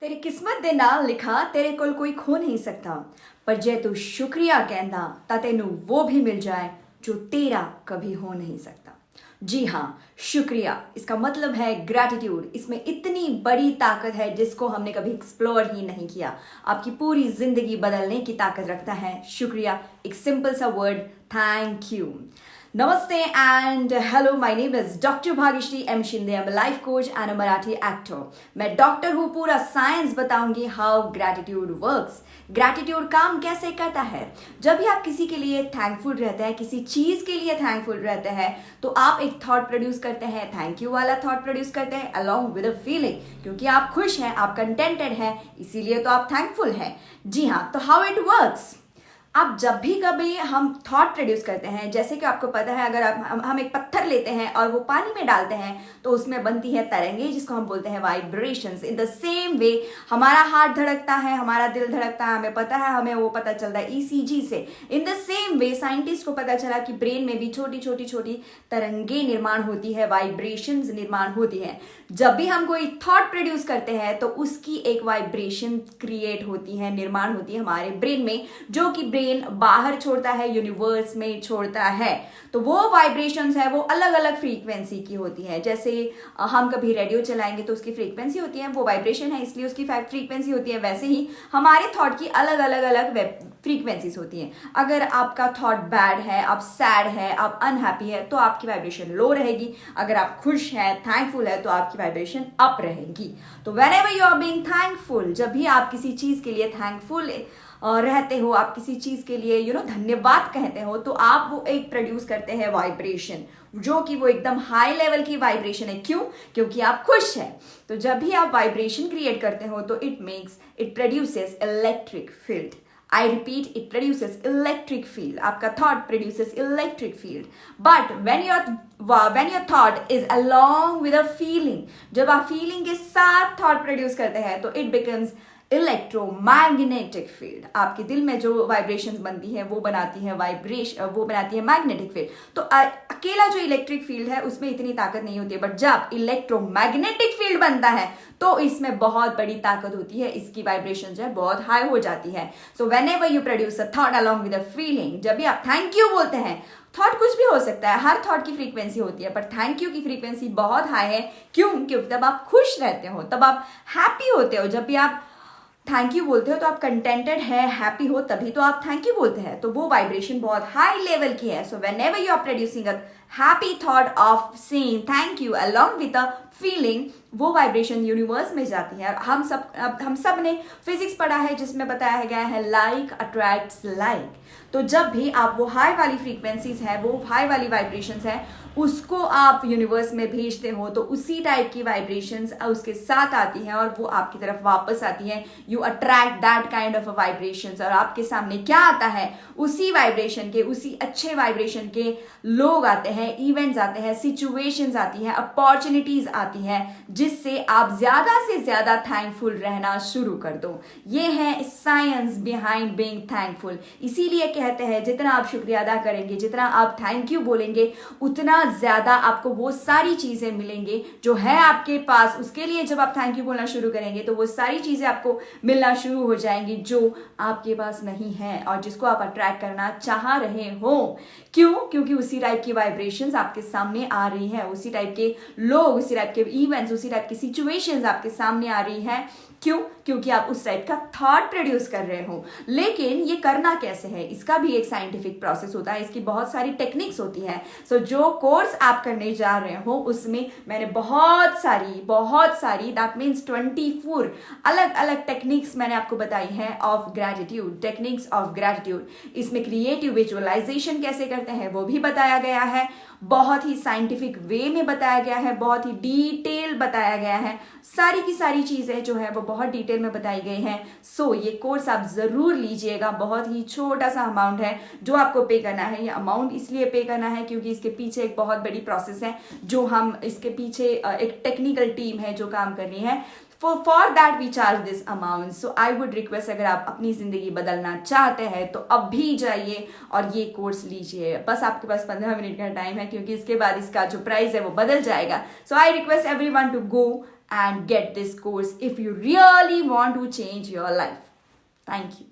तेरी किस्मत दे नाल लिखा तेरे कोल कोई खो नहीं सकता, पर जे तू शुक्रिया कहना ता तेनू वो भी मिल जाए जो तेरा कभी हो नहीं सकता। जी हाँ, शुक्रिया इसका मतलब है ग्रैटिट्यूड। इसमें इतनी बड़ी ताकत है जिसको हमने कभी एक्सप्लोर ही नहीं किया। आपकी पूरी जिंदगी बदलने की ताकत रखता है शुक्रिया, एक सिंपल सा word, thank you. Namaste and hello, my name is Dr. Bhagishri M. Shinde. I'm a life coach and a Marathi actor. मैं डॉक्टर हूँ, पूरा साइंस बताऊंगी हाउ ग्रैटिट्यूड वर्क्स। ग्रैटिट्यूड काम कैसे करता है। जब भी आप किसी के लिए थैंकफुल रहते हैं, किसी चीज़ के लिए थैंकफुल रहते हैं, तो आप एक थॉट प्रोड्यूस करते हैं, थैंक यू वाला थॉट प्रोड्यूस करते हैं अलॉन्ग विद अ फीलिंग, क्योंकि आप खुश हैं, आप कंटेंटेड हैं, इसीलिए तो आप थैंकफुल हैं। जी हाँ, तो हाउ इट वर्क्स। अब जब भी कभी हम थॉट प्रोड्यूस करते हैं, जैसे कि आपको पता है, अगर हम एक पत्थर लेते हैं और वो पानी में डालते हैं तो उसमें बनती है तरंगे, जिसको हम बोलते हैं vibrations. In the same way हमारा हार्ट धड़कता है, हमारा दिल धड़कता है, हमें पता है, हमें वो पता चलता है ईसीजी से। In the same way scientist को पता चला कि ब्रेन में भी छोटी छोटी छोटी तरंगे निर्माण होती है, वाइब्रेशंस निर्माण होती है। जब भी हम कोई थॉट प्रोड्यूस करते हैं तो उसकी एक वाइब्रेशन क्रिएट होती है, निर्माण होती है हमारे ब्रेन में, जो कि ब्रेन बाहर छोड़ता है, यूनिवर्स में छोड़ता है। तो वो वाइब्रेशंस है, वो अलग अलग फ्रीक्वेंसी की होती है। जैसे हम कभी रेडियो चलाएंगे तो उसकी फ्रीक्वेंसी होती है, वो वाइब्रेशन है इसलिए उसकी फ्रीक्वेंसी होती है। वैसे ही हमारे थॉट की अलग अलग अलग फ्रीक्वेंसीज होती हैं। अगर आपका थॉट बैड है, आप सैड है, आप अनहैप्पी है, तो आपकी वाइब्रेशन लो रहेगी। अगर आप खुश हैं, थैंकफुल है, तो आपकी वाइब्रेशन अप रहेगी। तो whenever you are being thankful, जब भी आप किसी चीज के लिए थैंकफुल रहते हो, आप किसी चीज के लिए धन्यवाद कहते हो, तो आप वो एक प्रोड्यूस करते हैं वाइब्रेशन, जो कि वो एकदम हाई लेवल की वाइब्रेशन है। क्यों? क्योंकि आप खुश हैं। तो जब भी आप वाइब्रेशन क्रिएट करते हो तो it produces electric field. I repeat, it produces electric field. आपका thought produces electric field. But when your thought is along with a feeling, जब आप feeling के साथ thought produce करते हैं तो it becomes इलेक्ट्रोमैग्नेटिक फील्ड। आपके दिल में जो वाइब्रेशंस बनती है वो बनाती है मैग्नेटिक फील्ड। तो अकेला जो इलेक्ट्रिक फील्ड है उसमें इतनी ताकत नहीं होती है, बट जब इलेक्ट्रोमैग्नेटिक फील्ड बनता है तो इसमें बहुत बड़ी ताकत होती है, इसकी वाइब्रेशन जो है बहुत हाई हो जाती है। So whenever you produce a thought along with a feeling, जब भी आप थैंक यू बोलते हैं, थॉट कुछ भी हो सकता है, हर थॉट की फ्रीक्वेंसी होती है, पर थैंक यू की फ्रीक्वेंसी बहुत हाई है। क्यों? क्योंकि तब आप खुश रहते हो, तब आप हैप्पी होते हो। जब भी आप थैंक यू बोलते हो तो आप कंटेंटेड है, हैप्पी हो, तभी तो आप थैंक यू बोलते हैं। तो वो वाइब्रेशन बहुत हाई लेवल की है। So whenever you are producing a happy thought of saying thank you along with a feeling, वो वाइब्रेशन यूनिवर्स में जाती है। हम सब ने फिजिक्स पढ़ा है जिसमें बताया गया है लाइक अट्रैक्ट्स लाइक। तो जब भी आप वो हाई वाली फ्रीक्वेंसीज है, वो हाई वाली वाइब्रेशंस है, उसको आप यूनिवर्स में भेजते हो तो उसी टाइप की वाइब्रेशंस उसके साथ आती हैं और वो आपकी तरफ वापस आती हैं। You attract that kind of vibrations, और आपके सामने क्या आता है, उसी वाइब्रेशन के, उसी अच्छे वाइब्रेशन के लोग आते हैं, इवेंट्स आते हैं, सिचुएशंस आती हैं, अपॉर्चुनिटीज आती हैं, जिससे आप ज्यादा से ज्यादा थैंकफुल रहना शुरू कर दो। ये है साइंस बिहाइंड बीइंग थैंकफुल। इसीलिए कहते हैं जितना आप शुक्रिया अदा करेंगे, जितना आप थैंक यू बोलेंगे, उतना ज्यादा आपको वो सारी चीजें मिलेंगे जो है आपके पास। उसके लिए जब आप थैंक यू बोलना शुरू करेंगे तो वो सारी चीजें आपको मिलना शुरू हो जाएंगी जो आपके पास नहीं है और जिसको आप अट्रैक्ट करना चाह रहे हो। क्यों? क्योंकि उसी टाइप की वाइब्रेशंस आपके सामने आ रही है, उसी टाइप के लोग, उसी टाइप के इवेंट्स, उसी टाइप की सिचुएशंस आपके सामने आ रही है। क्यों? क्योंकि आप उस टाइप का थॉट प्रोड्यूस कर रहे हो। लेकिन ये करना कैसे है, इसका भी एक साइंटिफिक प्रोसेस होता है, इसकी बहुत सारी टेक्निक्स होती है। सो जो कोर्स आप करने जा रहे हो उसमें मैंने बहुत सारी दैट मीन्स 24 अलग अलग टेक्निक्स मैंने आपको बताई है of gratitude, techniques of gratitude. इसमें क्रिएटिव विजुअलाइजेशन कैसे करते हैं वो भी बताया गया है, बहुत ही साइंटिफिक वे में बताया गया है, बहुत ही डिटेल बताया गया है। सारी की सारी चीजें जो है वो बहुत डिटेल में बताई गई हैं। सो ये कोर्स आप जरूर लीजिएगा। बहुत ही छोटा सा अमाउंट है जो आपको पे करना है। ये अमाउंट इसलिए पे करना है क्योंकि इसके पीछे एक बहुत बड़ी प्रोसेस है, जो हम इसके पीछे एक टेक्निकल टीम है जो काम कर रही है। For that we charge this amount. So I would request, अगर आप अपनी जिंदगी बदलना चाहते हैं तो अभी जाइए और ये कोर्स लीजिए। बस आपके पास 15 मिनट का टाइम है क्योंकि इसके बाद इसका जो प्राइस है वो बदल जाएगा। So I request everyone to go and get this course if you really want to change your life. Thank you.